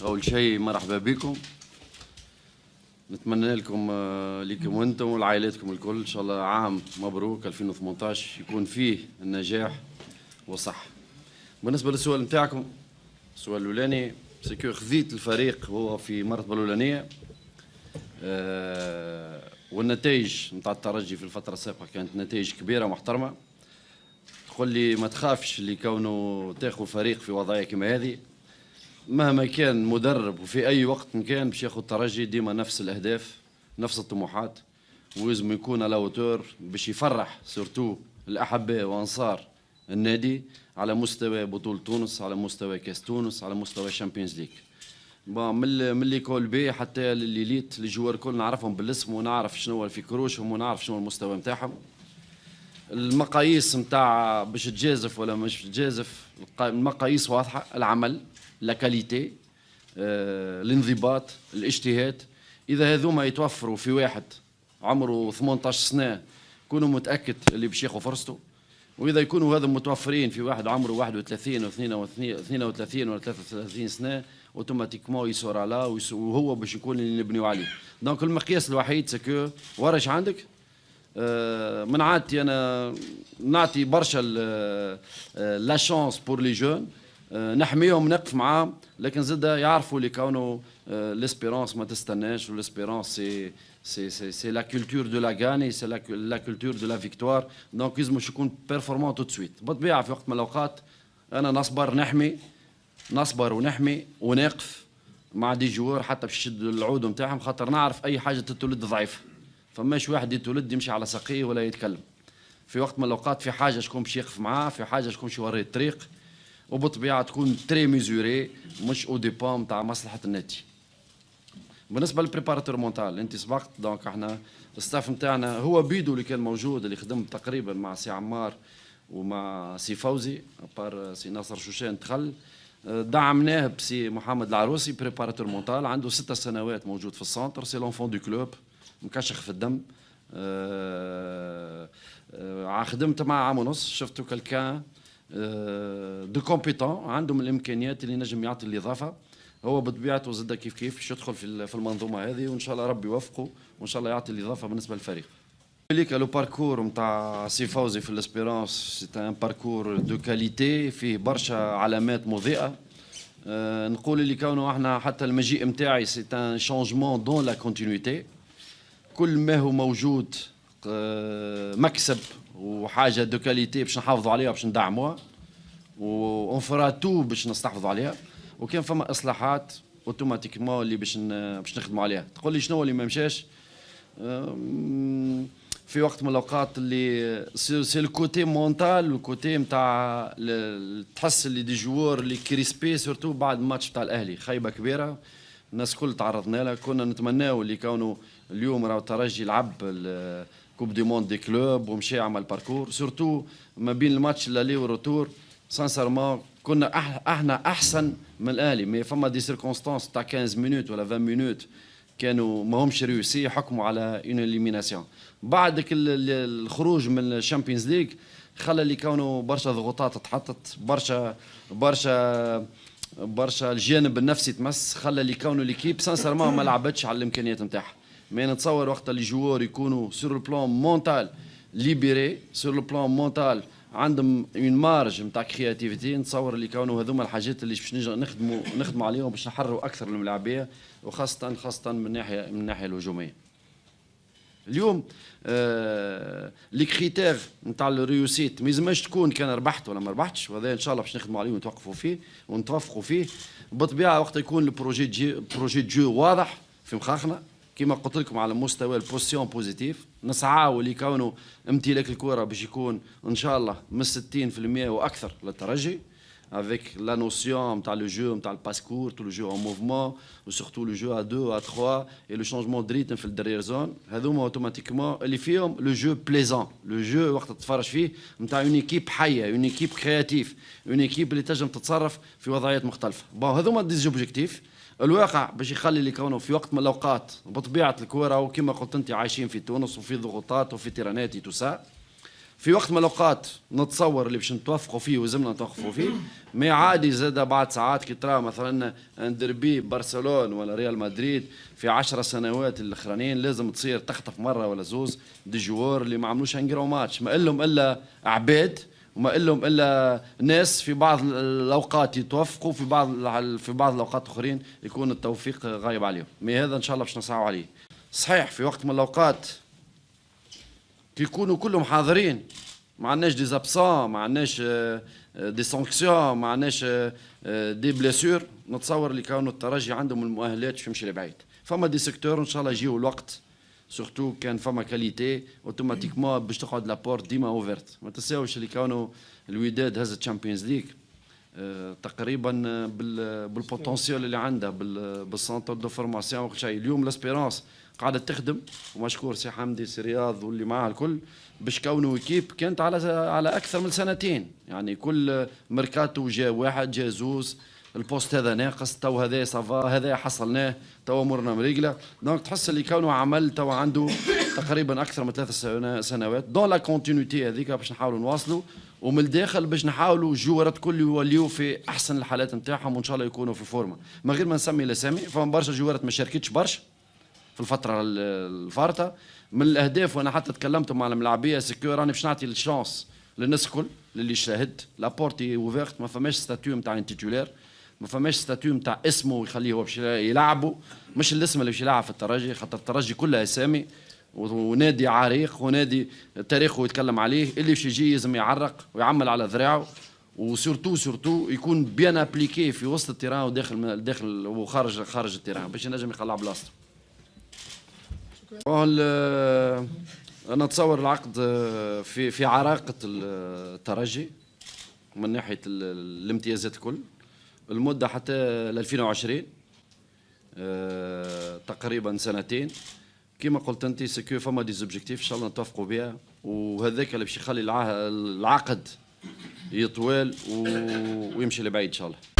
أول شيء مرحبا بكم. نتمنى لكم لكم وانتم ولعائلاتكم الكل ان شاء الله عام مبروك 2018 يكون فيه النجاح والصح. بالنسبه للسؤال نتاعكم، السؤال الاولاني سكو خذيت الفريق هو في المرتبه الاولانيه، والنتائج نتاع الترجي في الفتره السابقه كانت نتائج كبيره محترمه. تقول لي ما تخافش اللي كونه تاخذ فريق في وضعيه كما هذه، مهما كان مدرب وفي اي وقت كان باش ياخذ الترجي ديما نفس الاهداف نفس الطموحات، ولازم يكون على اوتور باش يفرح سورتو الاحباء وانصار النادي على مستوى بطوله تونس، على مستوى كاس تونس، على مستوى الشامبيونز ليج. من اللي كول بي حتى لليليت الجوار الكل نعرفهم بالاسم ونعرف شنو في كروشهم ونعرف شنو المستوى نتاعهم. المقاييس نتاع باش تجازف ولا مش تجازف، المقاييس واضحه، العمل، لا كاليتي، الانضباط، الاجتهاد. اذا هذوما يتوفروا في واحد عمره 18 سنه كونوا متاكد اللي باش ياخذ فرصته، واذا يكونوا هذا متوفرين في واحد عمره 31 و 32 ولا 33 سنه اوتوماتيكمون يسور على وهو باش يكون اللي نبنيو عليه. دونك المقياس الوحيد سكو ورش عندك. من عادتي انا نعطي برشا لا شانس بور لي جون، نحميهم نقف معاهم، لكن زاد يعرفوا اللي كونوا ليسبيرونس ما تستناش، وليسبيرونس سي لا كولتور دو لا غاني، سي لا كولتور دو لا فيكتوار. دونك لازم يكون بيرفورمون تو سويت. بالطبيعه في وقت من الاوقات انا نصبر ونحمي ونقف مع دي جوار حتى باش يشد العود نتاعهم، خاطر نعرف اي حاجه تتولد ضعيفه، فماش واحد يتولد يمشي على ساقيه ولا يتكلم. في وقت من الاوقات في حاجه شكون باش يقف معاه، في حاجه شكون باش يوريه الطريق، وبالطبيعه تكون تري ميزوري مش او ديبون تاع مصلحه النادي. بالنسبه للبريباراتور مونتال انت سبقت، دونك احنا الستاف نتاعنا هو بيدو اللي كان موجود، اللي خدم تقريبا مع سي عمار ومع سي فوزي، ابار سي ناصر شوشان دخل، دعمناه بسي محمد العروسي بريباراتور مونتال عنده 6 سنوات موجود في السنتر، سي لونفون دو كلوب مكشخ في الدم. خدمت معاه عام ونص، شفتو كالكان دو كومبيتون عندهم الامكانيات اللي نجم يعطي الاضافه. هو بطبيعته زاد كيف باش يدخل في المنظومه هذه، وان شاء الله ربي يوفقه وان شاء الله يعطي الاضافه بالنسبه للفريق. ليك لو باركور نتاع سي فوزي في الاسبيرونس سي ان باركور دو كاليتي فيه برشا علامات مضيئه. نقول اللي كونه احنا حتى المجيء نتاعي سي ان شونجمون دون لا كونتينيتي، كل ما هو موجود مكسب وحاجه دو كاليتي باش نحافظوا عليها باش ندعموها، وون فرا تو باش نستحفظوا عليها، وكان فما اصلاحات اوتوماتيكمون اللي باش نخدموا عليها. تقول لي شنو اللي ما مشاش؟ في وقت من الاوقات اللي سي الكوتي مونتال والكوتي نتاع تحس اللي دي جوور اللي كريسبي سورتو بعد الماتش نتاع الاهلي، خيبه كبيره الناس كل تعرضنا لها. كنا نتمناو اللي كانوا اليوم راهو الترجي لعب كوب دي موند دي كلوب ومشى عمل باركور، سورتو ما بين الماتش اللي والروتور سانسيرمون كنا احنا احسن من الاهلي، مي فما دي سيركونستانس تاع 15 مينوت ولا 20 مينوت كانوا ما همش ريوسي، حكموا على اون اليميناسيون. بعد الخروج من الشامبيونز ليج خلى اللي كانوا برشا ضغوطات تحطت، برشا الجانب النفسي تمس، خلى اللي كانوا ليكيب سانسيرمون ما لعبتش على الامكانيات نتاعها. مي نتصور وقت اللي جوار يكونوا سور البلان مونتال ليبيري، سور البلان مونتال عندهم اون مارج نتاع كرياتيفيتي، نتصور اللي كانوا هذوما الحاجات اللي باش نخدموا عليهم باش نحرروا اكثر الملاعبيه، وخاصه من الناحيه الهجوميه. اليوم لي كريتير نتاع الريوسيت ما يلزمش تكون كان ربحت ولا ما ربحتش، وهذا ان شاء الله باش نخدموا عليه ونتوقفوا فيه ونتوافقوا فيه. بالطبيعه وقت يكون البروجي جو واضح في مخاخنا كما قلت لكم على مستوى البوزيسيون بوزيتيف، نسعاو اللي كانوا امتلاك الكره باش يكون ان شاء الله من 60% واكثر للترجي، avec la notion نتاع لو جو نتاع الباسكور تو لو جو en mouvement و surtout le jeu à 2 à 3 et le changement de rythme في الدرير زون، هذوما اوتوماتيكمون اللي فيهم لو جو بليزون، لو جو وقت تتفرج فيه نتاع اون ايكيب حيه، اون ايكيب كرياتيف، اون ايكيب اللي تنجم تتصرف في وضعيات مختلفه. بون هذوما دي زوبجيكتيف. الواقع باش يخلي اللي كانوا في وقت من الاوقات بطبيعه الكوره وكما قلت انت عايشين في تونس وفي ضغوطات وفي تيرانات تو سا، في وقت من الاوقات نتصور اللي باش نتوافقوا فيه وزمنا نتوافقوا فيه، ما عادي زاد بعد ساعات كي ترى مثلا ان ديربي برشلونه ولا ريال مدريد في 10 سنوات الاخرانيين لازم تصير تخطف مره ولا زوز دي جوار اللي ما عملوش انجرو ماتش، ما لهم الا عباد وما لهم الا ناس في بعض الاوقات يتوفقوا، في بعض الاوقات الاخرين يكون التوفيق غايب عليهم. مي هذا ان شاء الله باش نسعوا عليه. صحيح في وقت من الاوقات كي يكونوا كلهم حاضرين، ما عندناش دي زابسون، ما عندناش دي سانكسيون، ما عندناش دي بليسور، نتصور اللي كانوا الترجي عندهم المؤهلات باش يمشي لبعيد. فما دي سيكتور ان شاء الله يجيو الوقت، سورتو كان فما كاليتي اوتوماتيكمون باش تقعد لابورت ديما اوفرت. ما تنساوش اللي كانوا الوداد هز الشامبيونز ليغ تقريبا بالبوتنسيال اللي عندها بالسنتر دو فورماسيون وكل شيء. اليوم لاسبيرونس قاعده تخدم، ومشكور سي حمدي سي رياض واللي معاه الكل باش كونوا ايكيب كانت على اكثر من سنتين. يعني كل ميركاتو جا واحد جا زوز، البوست هذا ناقص، تو هذا صافا، هذا حصلناه، تو امورنا مريقله. دونك تحس اللي كونه عمل تو عنده تقريبا اكثر من 3 سنوات دون لا كونتينيتي هذيك باش نحاولوا نواصلوا، ومن الداخل باش نحاولوا الجوارات كل يوليوا في احسن الحالات نتاعهم، وان شاء الله يكونوا في فورمه. من غير ما نسمي الاسامي، فما برشا جوارات ما شاركتش برشا في الفتره الفارطه. من الاهداف وانا حتى تكلمت مع الملاعبيه سكو راني باش نعطي الشانس للناس الكل اللي شاهد لابورتي اوفيرت، ما فماش ستاتيو نتاع انتيتولير، ما فماش ستاتيو نتاع اسمه ويخليه هو باش يلعبوا، مش الاسم اللي باش يلعب في الترجي، خاطر الترجي كلها اسامي ونادي عريق ونادي تاريخه يتكلم عليه. اللي باش يجي لازم يعرق ويعمل على ذراعه، وسورتو يكون بيان ابليكي في وسط التيران وداخل وخارج التيران باش ينجم يقلع بلاصته. انا اتصور العقد في عراقه الترجي من ناحيه الامتيازات الكل، المده حتى ل 2020 تقريبا سنتين. كما قلت انت سكو فما دي زوبجيكتيف ان شاء الله نتوافقوا بها، وهذاك اللي باش يخلي العقد يطول ويمشي لبعيد ان شاء الله.